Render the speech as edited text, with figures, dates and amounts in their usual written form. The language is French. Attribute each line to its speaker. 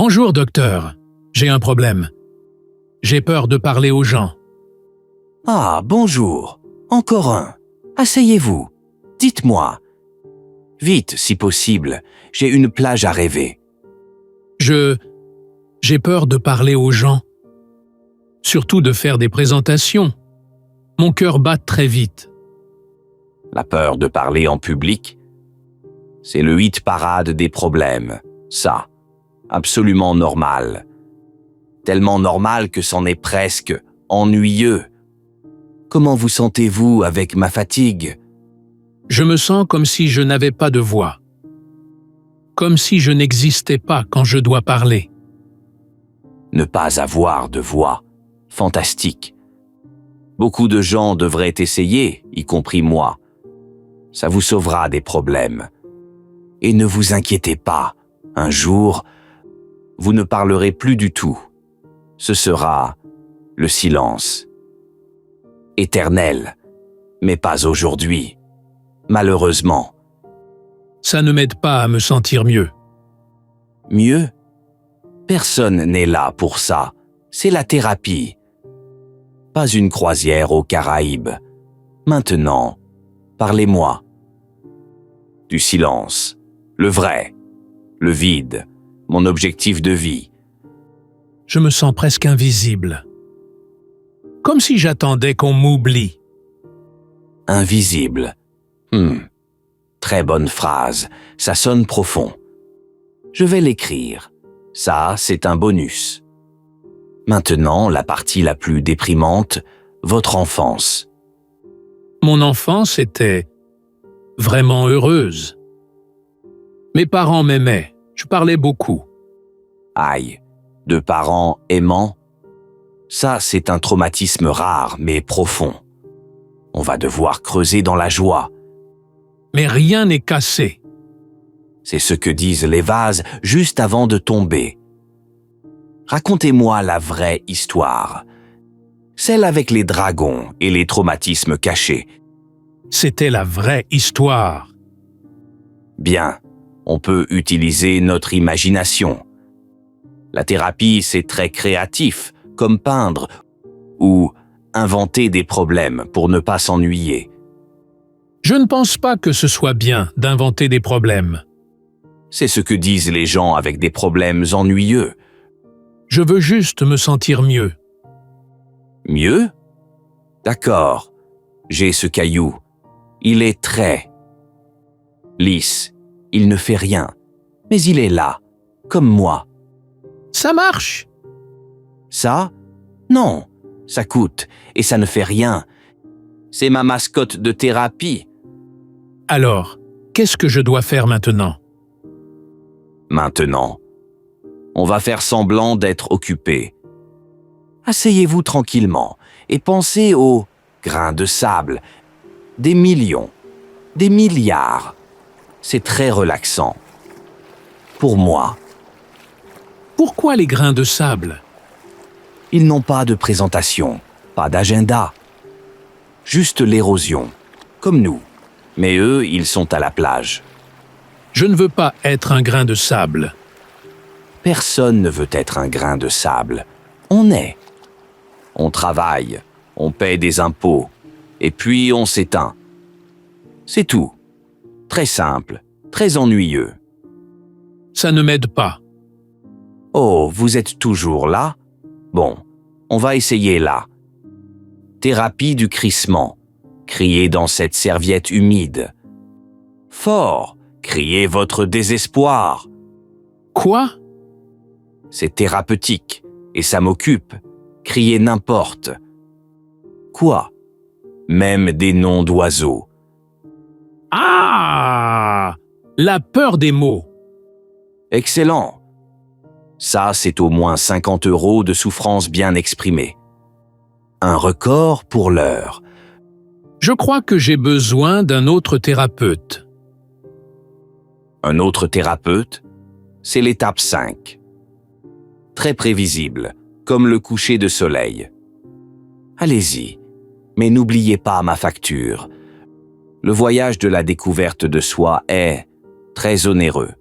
Speaker 1: Bonjour, docteur. J'ai un problème. J'ai peur de parler aux gens.
Speaker 2: Ah, bonjour. Encore un. Asseyez-vous. Dites-moi. Vite, si possible. J'ai une plage à rêver.
Speaker 1: J'ai peur de parler aux gens. Surtout de faire des présentations. Mon cœur bat très vite.
Speaker 2: La peur de parler en public, c'est le hit parade des problèmes. Ça, absolument normal. Tellement normal que c'en est presque ennuyeux. Comment vous sentez-vous avec ma fatigue?
Speaker 1: Je me sens comme si je n'avais pas de voix. Comme si je n'existais pas quand je dois parler.
Speaker 2: Ne pas avoir de voix. Fantastique. Beaucoup de gens devraient essayer, y compris moi. Ça vous sauvera des problèmes. Et ne vous inquiétez pas, un jour, vous ne parlerez plus du tout. Ce sera le silence. Éternel, mais pas aujourd'hui. Malheureusement.
Speaker 1: Ça ne m'aide pas à me sentir mieux.
Speaker 2: Mieux? Personne n'est là pour ça. C'est la thérapie. Pas une croisière aux Caraïbes. Maintenant, parlez-moi. Du silence, le vrai, le vide, mon objectif de vie.
Speaker 1: Je me sens presque invisible. Comme si j'attendais qu'on m'oublie.
Speaker 2: Invisible. Très bonne phrase, ça sonne profond. Je vais l'écrire. Ça, c'est un bonus. Maintenant, la partie la plus déprimante, votre enfance.
Speaker 1: Mon enfance était vraiment heureuse. Mes parents m'aimaient, je parlais beaucoup.
Speaker 2: Aïe, de parents aimants. Ça, c'est un traumatisme rare, mais profond. On va devoir creuser dans la joie.
Speaker 1: Mais rien n'est cassé.
Speaker 2: C'est ce que disent les vases juste avant de tomber. Racontez-moi la vraie histoire. Celle avec les dragons et les traumatismes cachés.
Speaker 1: C'était la vraie histoire.
Speaker 2: Bien, on peut utiliser notre imagination. La thérapie, c'est très créatif, comme peindre ou inventer des problèmes pour ne pas s'ennuyer.
Speaker 1: Je ne pense pas que ce soit bien d'inventer des problèmes.
Speaker 2: C'est ce que disent les gens avec des problèmes ennuyeux.
Speaker 1: Je veux juste me sentir mieux.
Speaker 2: Mieux? D'accord, j'ai ce caillou. Il est très lisse. Il ne fait rien, mais il est là, comme moi.
Speaker 1: Ça marche!
Speaker 2: Ça? Non, ça coûte et ça ne fait rien. C'est ma mascotte de thérapie.
Speaker 1: Alors, qu'est-ce que je dois faire maintenant?
Speaker 2: Maintenant, on va faire semblant d'être occupé. Asseyez-vous tranquillement et pensez aux grains de sable, des millions, des milliards. C'est très relaxant. Pour moi,
Speaker 1: Pourquoi les grains de sable?
Speaker 2: ils n'ont pas de présentation, pas d'agenda. Juste l'érosion, comme nous. Mais eux, ils sont à la plage.
Speaker 1: Je ne veux pas être un grain de sable.
Speaker 2: Personne ne veut être un grain de sable. On est. On travaille, on paie des impôts, et puis on s'éteint. C'est tout. Très simple, très ennuyeux.
Speaker 1: Ça ne m'aide pas.
Speaker 2: Oh, vous êtes toujours là? Bon, on va essayer là. Thérapie du crissement. Criez dans cette serviette humide. Fort, criez votre désespoir.
Speaker 1: Quoi?
Speaker 2: C'est thérapeutique, et ça m'occupe. Criez n'importe. Quoi? Même des noms d'oiseaux.
Speaker 1: Ah! La peur des mots.
Speaker 2: Excellent. Ça, c'est au moins 50 € de souffrance bien exprimée. Un record pour l'heure.
Speaker 1: Je crois que j'ai besoin d'un autre thérapeute.
Speaker 2: Un autre thérapeute, c'est l'étape 5. Très prévisible, comme le coucher de soleil. Allez-y, mais n'oubliez pas ma facture. Le voyage de la découverte de soi est très onéreux.